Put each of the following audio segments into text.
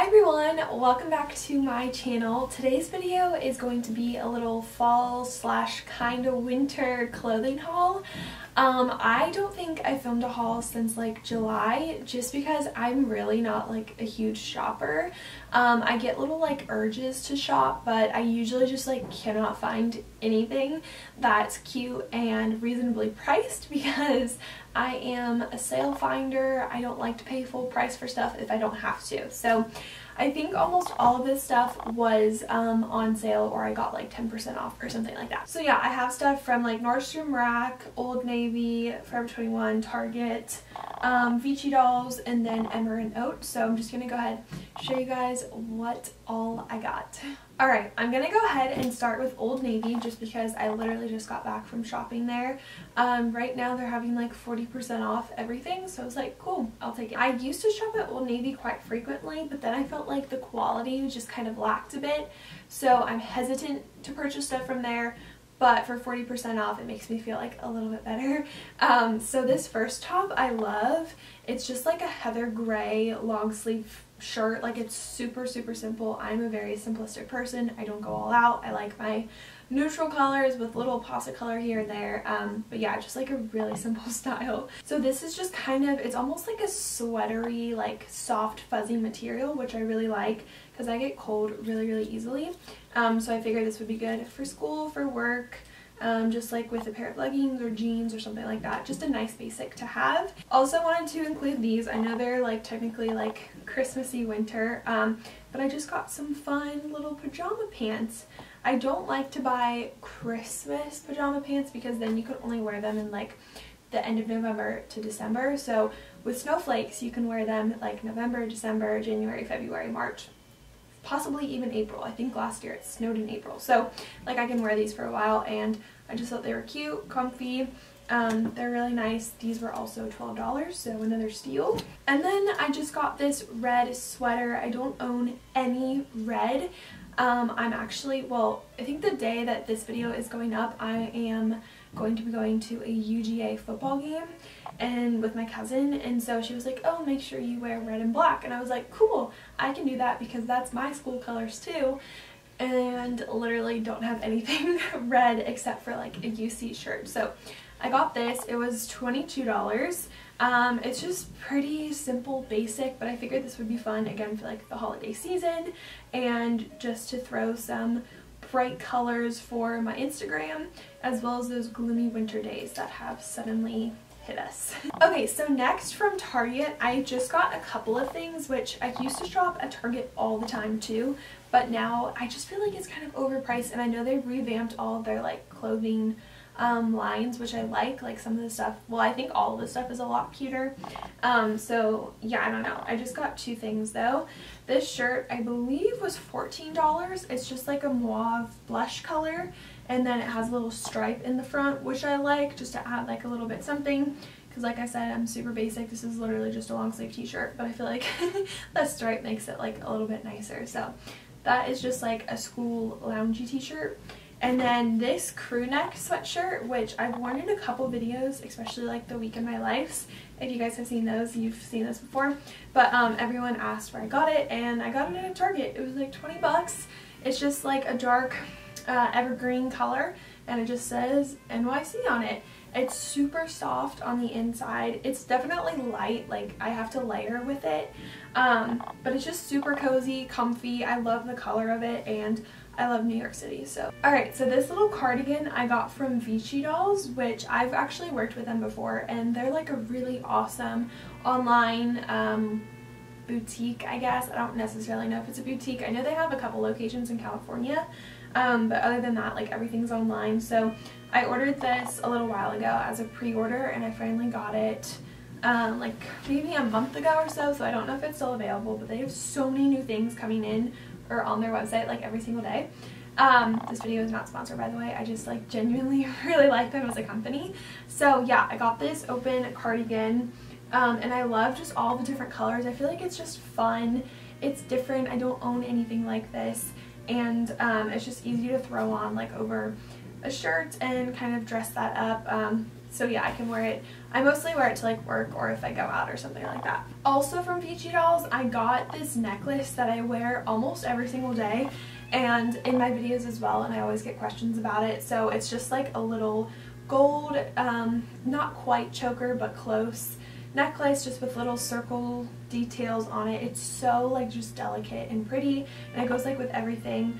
Hi everyone, welcome back to my channel. Today's video is going to be a little fall slash kind of winter clothing haul. I don't think I filmed a haul since like July just because I'm really not like a huge shopper. I get little like urges to shop, but I usually just like cannot find anything that's cute and reasonably priced because I am a sale finder. I don't like to pay full price for stuff if I don't have to. So I think almost all of this stuff was on sale, or I got like 10% off or something like that. So yeah, I have stuff from like Nordstrom Rack, Old Navy, Forever 21, Target, Fiji Dolls, and then Emmer and Oat. So I'm just gonna go ahead and show you guys what all I got. Alright, I'm gonna go ahead and start with Old Navy just because I literally just got back from shopping there. Right now they're having like 40% off everything, so I was like, cool, I'll take it. I used to shop at Old Navy quite frequently, but then I felt like the quality just kind of lacked a bit, so I'm hesitant to purchase stuff from there. But for 40% off, it makes me feel like a little bit better. So this first top I love. It's just like a heather gray long sleeve shirt. Like, it's super simple. I'm a very simplistic person. I don't go all out. I like my neutral colors with little pops of color here and there. But yeah, just like a really simple style. So this is just kind of, it's almost like a sweatery, like soft fuzzy material, which I really like because I get cold really easily. So I figured this would be good for school, for work, just like with a pair of leggings or jeans or something like that. Just a nice basic to have. Also wanted to include these. I know they're like technically like Christmassy winter, but I just got some fun little pajama pants. I don't like to buy Christmas pajama pants because then you can only wear them in like the end of November to December. So with snowflakes you can wear them like November, December, January, February, March, possibly even April. I think last year it snowed in April. So like I can wear these for a while, and I just thought they were cute, comfy. They're really nice. These were also $12, so another steal. And then I just got this red sweater. I don't own any red. I'm actually, well, I think the day that this video is going up, I am going to be going to a UGA football game and with my cousin, and so she was like, oh, make sure you wear red and black, and I was like, cool, I can do that because that's my school colors too. And literally don't have anything red except for like a UC shirt. So I got this. It was $22. It's just pretty simple, basic, but I figured this would be fun again for like the holiday season and just to throw some bright colors for my Instagram, as well as those gloomy winter days that have suddenly hit us. Okay, so next from Target, I just got a couple of things, which I used to shop at Target all the time too, but now I just feel like it's kind of overpriced, and I know they revamped all of their like clothing lines, which I like some of the stuff. Well, I think all of the stuff is a lot cuter. So yeah, I don't know. I just got two things though. This shirt I believe was $14. It's just like a mauve blush color, and then it has a little stripe in the front, which I like just to add like a little bit something, because like I said, I'm super basic. This is literally just a long sleeve t-shirt, but I feel like that stripe makes it like a little bit nicer. So that is just like a school loungy t-shirt. And then this crew neck sweatshirt, which I've worn in a couple videos, especially like the week in my lives. If you guys have seen those, you've seen this before. But everyone asked where I got it, and I got it at Target. It was like 20 bucks. It's just like a dark evergreen color, and it just says NYC on it. It's super soft on the inside. It's definitely light, like I have to layer with it. But it's just super cozy, comfy. I love the color of it, and I love New York City. So alright, so this little cardigan I got from Fiji Dolls, which I've actually worked with them before, and they're like a really awesome online boutique, I guess. I don't necessarily know if it's a boutique. I know they have a couple locations in California, but other than that, like everything's online. So I ordered this a little while ago as a pre-order, and I finally got it like maybe a month ago or so, so I don't know if it's still available, but they have so many new things coming in or on their website like every single day. This video is not sponsored, by the way. I just like genuinely really like them as a company. So yeah, I got this open cardigan, and I love just all the different colors. I feel like it's just fun. It's different. I don't own anything like this, and it's just easy to throw on like over a shirt and kind of dress that up. So yeah, I can wear it. I mostly wear it to like work or if I go out or something like that. Also from Fiji Dolls, I got this necklace that I wear almost every single day and in my videos as well, and I always get questions about it. So it's just like a little gold, not quite choker but close necklace, just with little circle details on it. It's so like just delicate and pretty, and it goes like with everything.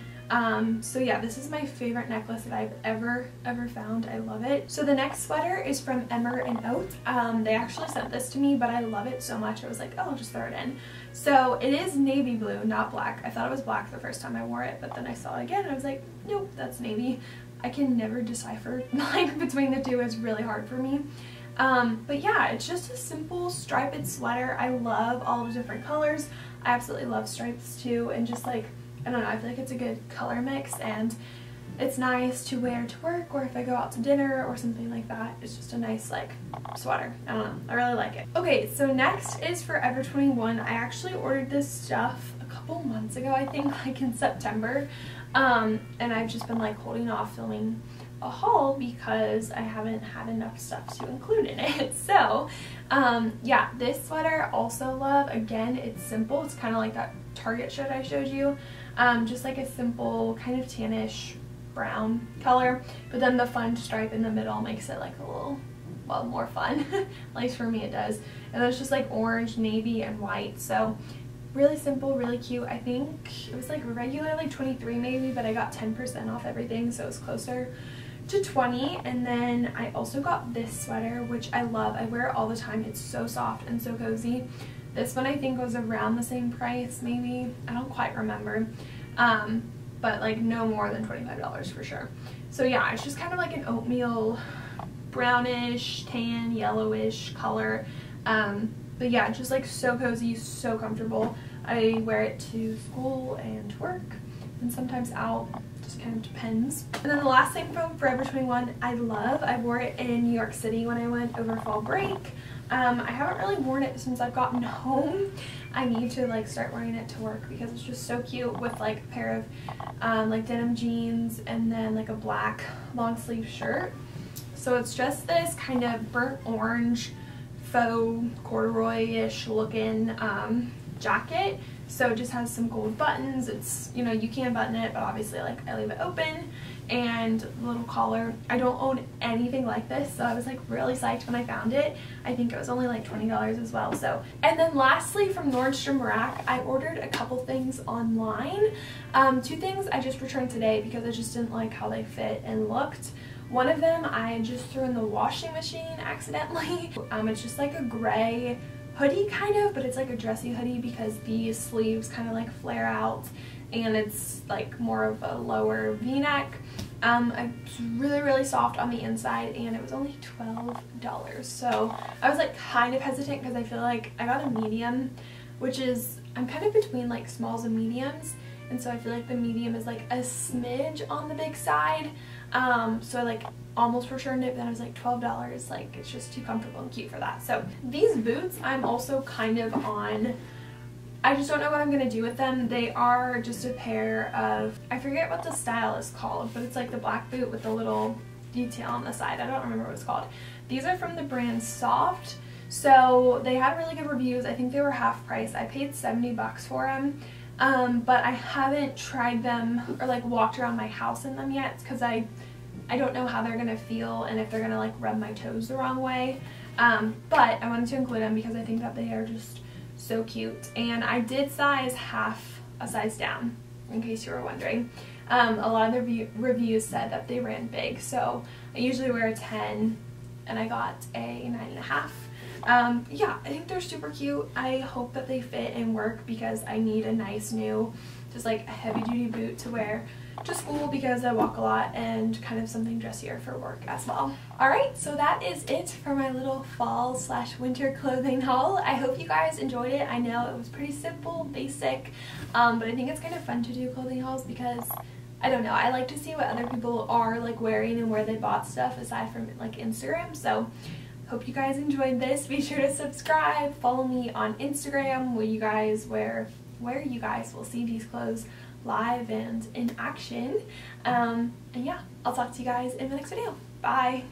So yeah, this is my favorite necklace that I've ever found. I love it. So the next sweater is from Emmer and Oath. They actually sent this to me, but I love it so much I was like, oh, I'll just throw it in. So it is navy blue, not black. I thought it was black the first time I wore it, but then I saw it again and I was like, nope, that's navy. I can never decipher like between the two. It's really hard for me. But yeah, it's just a simple striped sweater. I love all the different colors. I absolutely love stripes too, and just like, I don't know, I feel like it's a good color mix and it's nice to wear to work or if I go out to dinner or something like that. It's just a nice like sweater. I don't know, I really like it. Okay, so next is Forever 21. I actually ordered this stuff a couple months ago, I think, like in September, and I've just been like holding off filming a haul because I haven't had enough stuff to include in it. So yeah, this sweater also love. Again, it's simple. It's kind of like that Target shirt I showed you, just like a simple kind of tannish brown color, but then the fun stripe in the middle makes it like a little, well, more fun. At least for me it does. And then it's just like orange, navy, and white. So really simple, really cute. I think it was like regularly $23 maybe, but I got 10% off everything, so it was closer to $20. And then I also got this sweater, which I love. I wear it all the time. It's so soft and so cozy. This one I think was around the same price, maybe. I don't quite remember. But like no more than $25 for sure. So yeah, it's just kind of like an oatmeal brownish, tan, yellowish color. But yeah, just like so cozy, so comfortable. I wear it to school and to work and sometimes out. Just kind of depends. And then the last thing from Forever 21 I love. I wore it in New York City when I went over fall break. I haven't really worn it since I've gotten home. I need to like start wearing it to work because it's just so cute with like a pair of like denim jeans and then like a black long sleeve shirt. So it's just this kind of burnt orange faux corduroy-ish looking jacket. So it just has some gold buttons. It's, you know, you can button it, but obviously like I leave it open, and the little collar. I don't own anything like this, so I was like really psyched when I found it. I think it was only like $20 as well. So, and then lastly from Nordstrom Rack, I ordered a couple things online. Two things I just returned today because I just didn't like how they fit and looked. One of them I just threw in the washing machine accidentally. It's just like a gray hoodie kind of, but it's like a dressy hoodie because the sleeves kind of like flare out and it's like more of a lower v-neck. It's really soft on the inside and it was only $12. So I was like kind of hesitant because I feel like I got a medium, which is, I'm kind of between like smalls and mediums, and so I feel like the medium is like a smidge on the big side. So I like almost returned it, but then I was like $12, like it's just too comfortable and cute for that. So these boots I'm also kind of on. I just don't know what I'm gonna do with them. They are just a pair of, I forget what the style is called, but it's like the black boot with the little detail on the side. I don't remember what it's called. These are from the brand Soft. So they had really good reviews. I think they were half price. I paid 70 bucks for them. But I haven't tried them or like walked around my house in them yet because I don't know how they're gonna feel and if they're gonna like rub my toes the wrong way. But I wanted to include them because I think that they are just so cute. And I did size half a size down, in case you were wondering. A lot of the reviews said that they ran big, so I usually wear a 10 and I got a 9.5. Yeah, I think they're super cute. I hope that they fit and work because I need a nice new, just like a heavy duty boot to wear to school because I walk a lot, and kind of something dressier for work as well. Alright, so that is it for my little fall / winter clothing haul. I hope you guys enjoyed it. I know it was pretty simple, basic, but I think it's kind of fun to do clothing hauls because I don't know, I like to see what other people are like wearing and where they bought stuff aside from like Instagram. So hope you guys enjoyed this. Be sure to subscribe, follow me on Instagram where you guys will see these clothes live and in action. And yeah, I'll talk to you guys in the next video. Bye!